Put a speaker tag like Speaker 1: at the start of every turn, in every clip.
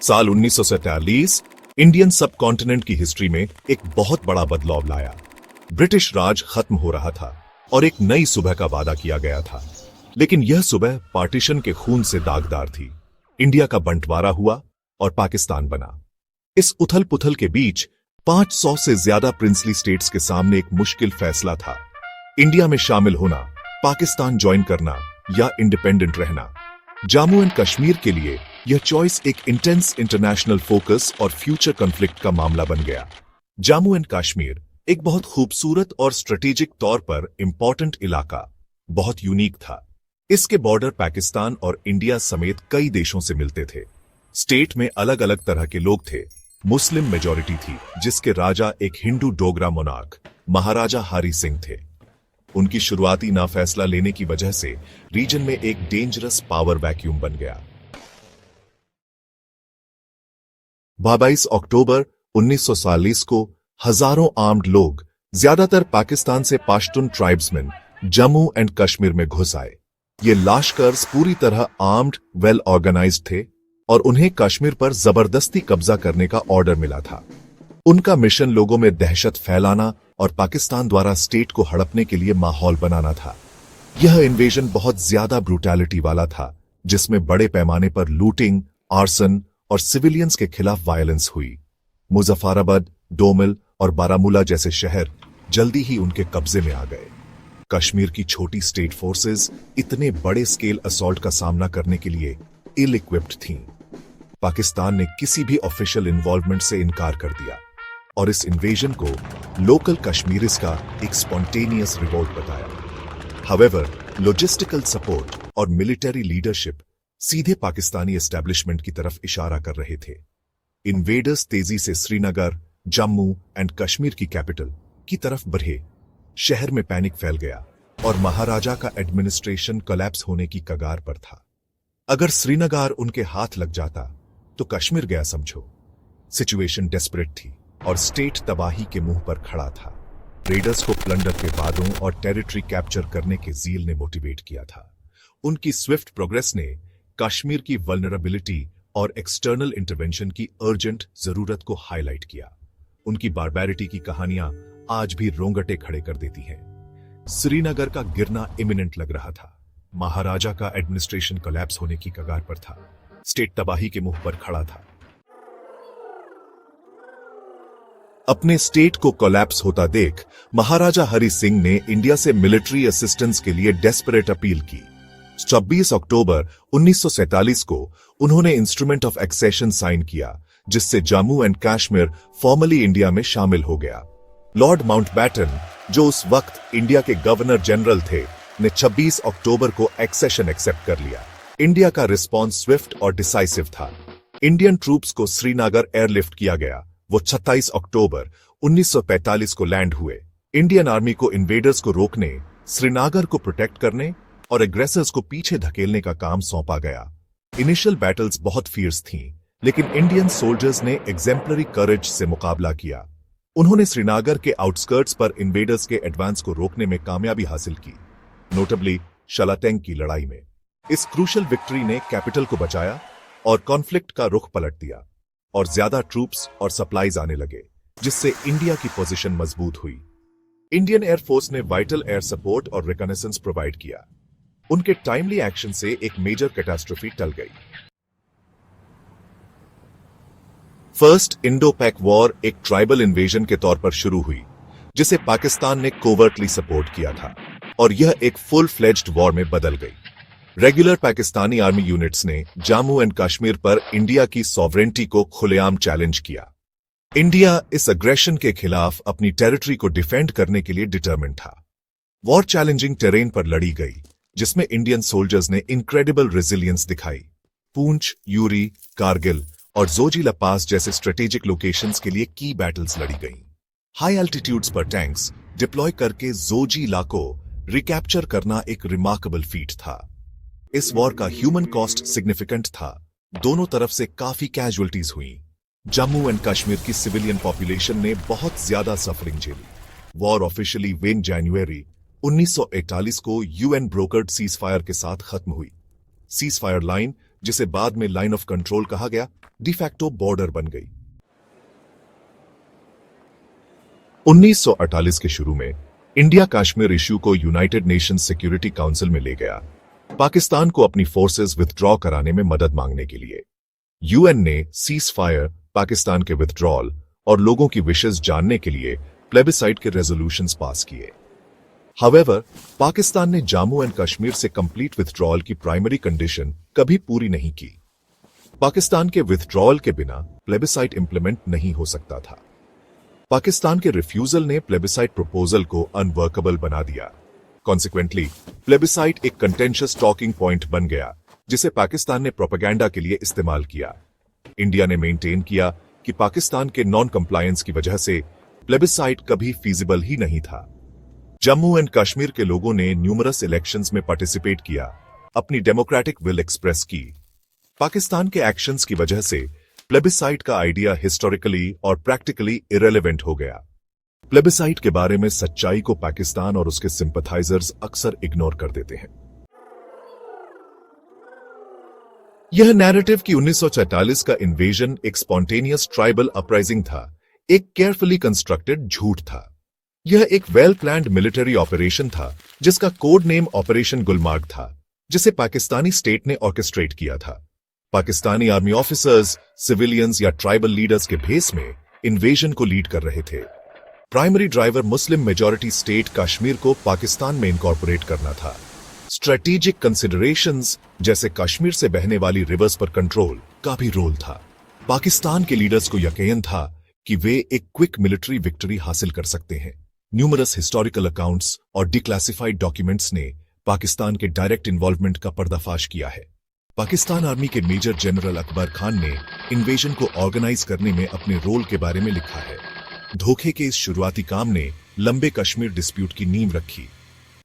Speaker 1: साल 1947 इंडियन सब कॉन्टिनेंट की हिस्ट्री में एक बहुत बड़ा बदलाव लाया। ब्रिटिश राज खत्म हो रहा था और एक नई सुबह का वादा किया गया था, लेकिन यह सुबह पार्टीशन के खून से दागदार थी। इंडिया का बंटवारा हुआ और पाकिस्तान बना। इस उथल पुथल के बीच 500 से ज्यादा प्रिंसली स्टेट्स के सामने एक मुश्किल फैसला था। इंडिया में शामिल होना, पाकिस्तान ज्वाइन करना या इंडिपेंडेंट रहना। जम्मू एंड कश्मीर के लिए यह चॉइस एक इंटेंस इंटरनेशनल फोकस और फ्यूचर कॉन्फ्लिक्ट का मामला बन गया। जम्मू एंड कश्मीर एक बहुत खूबसूरत और स्ट्रेटेजिक तौर पर इंपॉर्टेंट इलाका, बहुत यूनिक था। इसके बॉर्डर पाकिस्तान और इंडिया समेत कई देशों से मिलते थे। स्टेट में अलग अलग तरह के लोग थे। मुस्लिम मेजॉरिटी थी, जिसके राजा एक हिंदू डोगरा मोनार्क महाराजा हरि सिंह थे। उनकी शुरुआती नाफैसला लेने की वजह से रीजन में एक डेंजरस पावर वैक्यूम बन गया। 22 अक्टूबर 1940 को हजारों आर्म्ड लोग, ज्यादातर पाकिस्तान से पश्तून ट्राइब्समैन, जम्मू एंड कश्मीर में घुस आए। ये लाश्कर्स पूरी तरह आर्म्ड, वेल ऑर्गेनाइज्ड थे और उन्हें कश्मीर पर जबरदस्ती कब्जा करने का ऑर्डर मिला था। उनका मिशन लोगों में दहशत फैलाना और पाकिस्तान द्वारा स्टेट को हड़पने के लिए माहौल बनाना था। यह इन्वेजन बहुत ज्यादा ब्रूटैलिटी वाला था, जिसमें बड़े पैमाने पर लूटिंग, आर्सन और सिविलियंस के खिलाफ वायलेंस हुई। मुजफ्फराबाद, डोमिल और बारामूला जैसे शहर जल्दी ही उनके कब्जे में आ गए। कश्मीर की छोटी स्टेट फोर्सेस इतने बड़े स्केल असॉल्ट का सामना करने के लिए इल इक्विप्ड थीं। पाकिस्तान ने किसी भी ऑफिशियल इन्वॉल्वमेंट से इनकार कर दिया और इस इन्वेजन को लोकल कश्मीरीज का एक स्पॉन्टेनियस रिवोल्ट बताया। हावेवर, लॉजिस्टिकल सपोर्ट और मिलिट्री लीडरशिप सीधे पाकिस्तानी एस्टेब्लिशमेंट की तरफ इशारा कर रहे थे। इन्वेडर्स तेजी से श्रीनगर, जम्मू एंड कश्मीर की कैपिटल की तरफ बढ़े। शहर में पैनिक फैल गया और महाराजा का एडमिनिस्ट्रेशन कोलैप्स होने की कगार पर था। अगर श्रीनगर उनके हाथ लग जाता तो कश्मीर गया समझो। सिचुएशन डेस्परेट थी और स्टेट तबाही के मुंह पर खड़ा था। रेडर्स को प्लंडर के वादों और टेरिटरी कैप्चर करने के ज़ील ने मोटिवेट किया था। उनकी स्विफ्ट प्रोग्रेस ने कश्मीर की वल्नरेबिलिटी और एक्सटर्नल इंटरवेंशन की अर्जेंट जरूरत को हाईलाइट किया। उनकी बारबैरिटी की कहानियां आज भी रोंगटे खड़े कर देती हैं। श्रीनगर का गिरना इमिनेंट लग रहा था। महाराजा का एडमिनिस्ट्रेशन कोलैप्स होने की कगार पर था। स्टेट तबाही के मुंह पर खड़ा था। अपने स्टेट को कोलैप्स होता देख महाराजा हरि सिंह ने इंडिया से मिलिट्री असिस्टेंस के लिए डेस्परेट अपील की। 26 अक्टूबर 1947 को उन्होंने इंस्ट्रूमेंट ऑफ एक्सेशन साइन किया, जिससे Jammu and Kashmir formally India में शामिल हो गया। लॉर्ड माउंटबैटन, जो उस वक्त इंडिया के गवर्नर जनरल थे, ने 26 अक्टूबर को एक्सेशन एक्सेप्ट कर लिया। इंडिया का रिस्पॉन्स स्विफ्ट और डिसाइसिव था। इंडियन ट्रूप्स को श्रीनगर एयरलिफ्ट किया गया। वो 26 अक्टूबर 1945 को लैंड हुए। इंडियन आर्मी को इन्वेडर्स को रोकने, श्रीनगर को प्रोटेक्ट करने और एग्रेसर्स को पीछे धकेलने का काम सौंपा गया। इनिशियल बैटल्स बहुत फियर्स थीं, लेकिन इंडियन सोल्जर्स ने एग्जेम्पलरी करेज से मुकाबला किया। उन्होंने श्रीनगर के आउटस्कर्ट्स पर इन्वेडर्स के एडवांस को रोकने में कामयाबी हासिल की, नोटेबली शलाटेंग की लड़ाई में। इस क्रूशल विक्ट्री ने कैपिटल को बचाया और कॉन्फ्लिक्ट का रुख पलट दिया और ज्यादा ट्रूप्स और सप्लाईज आने लगे, जिससे इंडिया की पोजीशन मजबूत हुई। इंडियन एयरफोर्स ने वाइटल एयर सपोर्ट और रिकनेसेंस प्रोवाइड किया। उनके टाइमली एक्शन से एक मेजर कैटास्ट्रोफी टल गई। फर्स्ट इंडो पैक वॉर एक ट्राइबल इन्वेजन के तौर पर शुरू हुई, जिसे पाकिस्तान ने कोवर्टली सपोर्ट किया था और यह एक फुल फ्लेज्ड वॉर में बदल गई। रेगुलर पाकिस्तानी आर्मी यूनिट्स ने जम्मू एंड कश्मीर पर इंडिया की सॉवरेंटी को खुलेआम चैलेंज किया। इंडिया इस अग्रेशन के खिलाफ अपनी टेरिटरी को डिफेंड करने के लिए डिटरमिन्ड था। वॉर चैलेंजिंग टेरेन पर लड़ी गई, जिसमें इंडियन सोल्जर्स ने इनक्रेडिबल रेजिलियंस दिखाई। पूंछ, यूरी, कारगिल और जोजिला पास जैसे स्ट्रेटेजिक लोकेशंस के लिए की बैटल्स लड़ी गईं। हाई एल्टीट्यूड्स पर टैंक्स डिप्लॉय करके जोजिला को रिकैप्चर करना एक रिमार्केबल फीट था। इस वॉर का ह्यूमन कॉस्ट सिग्निफिकेंट था। दोनों तरफ से काफी कैजुअल्टीज हुई। जम्मू एंड कश्मीर की सिविलियन पॉपुलेशन ने बहुत ज्यादा सफरिंग झेली। वॉर ऑफिशियली वेन जनवरी 1941 को यूएन ब्रोकर्ड सीज फायर के साथ खत्म हुई। सीज फायर लाइन जिसे बाद में लाइन ऑफ कंट्रोल कहा गया, डिफैक्टो बॉर्डर बन गई। 1948 के शुरू में इंडिया कश्मीर इश्यू को यूनाइटेड नेशंस सिक्योरिटी काउंसिल में ले गया, पाकिस्तान को अपनी फोर्सेस विथड्रॉ कराने में मदद मांगने के लिए। यूएन ने सीज फायर, पाकिस्तान के विथड्रॉल और लोगों की विशेस जानने के लिए प्लेबिसाइट के रेजोल्यूशंस पास किए। हावेवर, पाकिस्तान ने जम्मू एंड कश्मीर से कंप्लीट विथड्रॉल की प्राइमरी कंडीशन कभी पूरी नहीं की। पाकिस्तान के विथड्रॉल के बिना प्लेबिसाइट इंप्लीमेंट नहीं हो सकता था। पाकिस्तान के रिफ्यूजल ने प्लेबिसाइट प्रपोजल को अनवर्केबल बना दिया। कॉन्सिक्वेंटली, प्लेबिसाइट एक कंटेंशियस टॉकिंग पॉइंट बन गया, जिसे पाकिस्तान ने प्रोपेगेंडा के लिए इस्तेमाल किया। इंडिया ने मेंटेन किया कि पाकिस्तान के नॉन कंप्लायंस की वजह से प्लेबिसाइट कभी फीजिबल ही नहीं था। जम्मू एंड कश्मीर के लोगों ने न्यूमरस इलेक्शंस में पार्टिसिपेट किया, अपनी डेमोक्रेटिक विल एक्सप्रेस की। पाकिस्तान के एक्शंस की वजह से प्लेबिसाइट का आइडिया हिस्टोरिकली और प्रैक्टिकली इरेलेवेंट हो गया। प्लेबिसाइट के बारे में सच्चाई को पाकिस्तान और उसके सिंपथाइजर्स अक्सर इग्नोर कर देते हैं। यह नैरेटिव कि 1944 का इन्वेजन एक स्पॉन्टेनियस ट्राइबल अपराइजिंग था, एक केयरफुली कंस्ट्रक्टेड झूठ था। यह एक वेल प्लान्ड मिलिट्री ऑपरेशन था, जिसका कोड नेम ऑपरेशन गुलमार्ग था, जिसे पाकिस्तानी स्टेट ने ऑर्केस्ट्रेट किया था। पाकिस्तानी आर्मी ऑफिसर्स, सिविलियंस या ट्राइबल लीडर्स के भेस में इन्वेजन को लीड कर रहे थे। Primary driver Muslim majority state Kashmir को पाकिस्तान में इनकॉर्पोरेट करना था। स्ट्रेटेजिक कंसिडरेशंस जैसे कश्मीर से बहने वाली रिवर्स पर कंट्रोल का भी रोल था। पाकिस्तान के लीडर्स को यकीन था कि वे एक क्विक मिलिट्री विक्ट्री हासिल कर सकते हैं। न्यूमरस हिस्टोरिकल अकाउंट्स और डिक्लासिफाइड डॉक्यूमेंट्स ने पाकिस्तान के डायरेक्ट इन्वॉल्वमेंट का पर्दाफाश किया है। पाकिस्तान आर्मी के मेजर जनरल अकबर खान ने इन्वेजन को ऑर्गेनाइज करने में अपने रोल के बारे में लिखा है। धोखे के इस शुरुआती काम ने लंबे कश्मीर डिस्प्यूट की नींव रखी।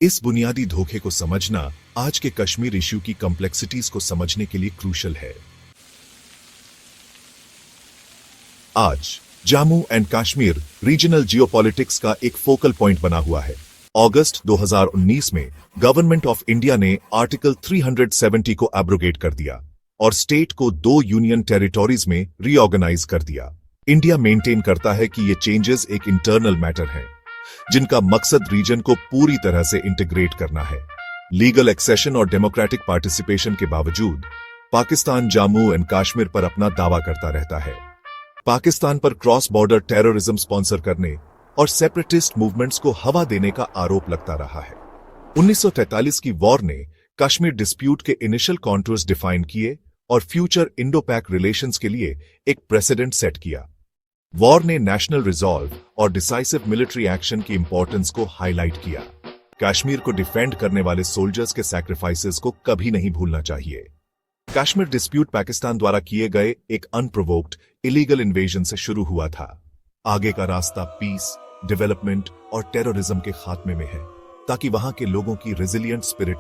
Speaker 1: इस बुनियादी धोखे को समझना आज के कश्मीर इश्यू की कॉम्प्लेक्सिटीज को समझने के लिए क्रूशल है। आज Jammu and Kashmir regional geopolitics का एक फोकल पॉइंट बना हुआ है। अगस्त 2019 में गवर्नमेंट ऑफ इंडिया ने आर्टिकल 370 को एब्रोगेट कर दिया और स्टेट को 2 यूनियन टेरिटोरीज में रीऑर्गेनाइज कर दिया। इंडिया मेंटेन करता है कि ये चेंजेस एक इंटरनल मैटर हैं, जिनका मकसद रीजन को पूरी तरह से इंटीग्रेट करना है। लीगल एक्सेशन और डेमोक्रेटिक पार्टिसिपेशन के बावजूद पाकिस्तान जम्मू एंड कश्मीर पर अपना दावा करता रहता है। पाकिस्तान पर क्रॉस बॉर्डर टेररिज्म स्पॉन्सर करने और सेपरेटिस्ट मूवमेंट्स को हवा देने का आरोप लगता रहा है। 1943 की वॉर ने कश्मीर डिस्प्यूट के इनिशियल कॉन्टूर्स डिफाइन किए और फ्यूचर इंडो पैक रिलेशंस के लिए एक प्रेसिडेंट सेट किया। वॉर ने नेशनल रिजॉल्व और डिसाइसिव मिलिट्री एक्शन की इंपॉर्टेंस को हाईलाइट किया। कश्मीर को डिफेंड करने वाले सोल्जर्स के सैक्रिफाइसेस को कभी नहीं भूलना चाहिए। कश्मीर डिस्प्यूट पाकिस्तान द्वारा किए गए एक अनप्रोवोक्ड इलीगल इन्वेजन से शुरू हुआ था। आगे का रास्ता पीस, डेवलपमेंट और टेररिज्म के खात्मे में है, ताकि वहां के लोगों की रेजिलिएंट स्पिरिट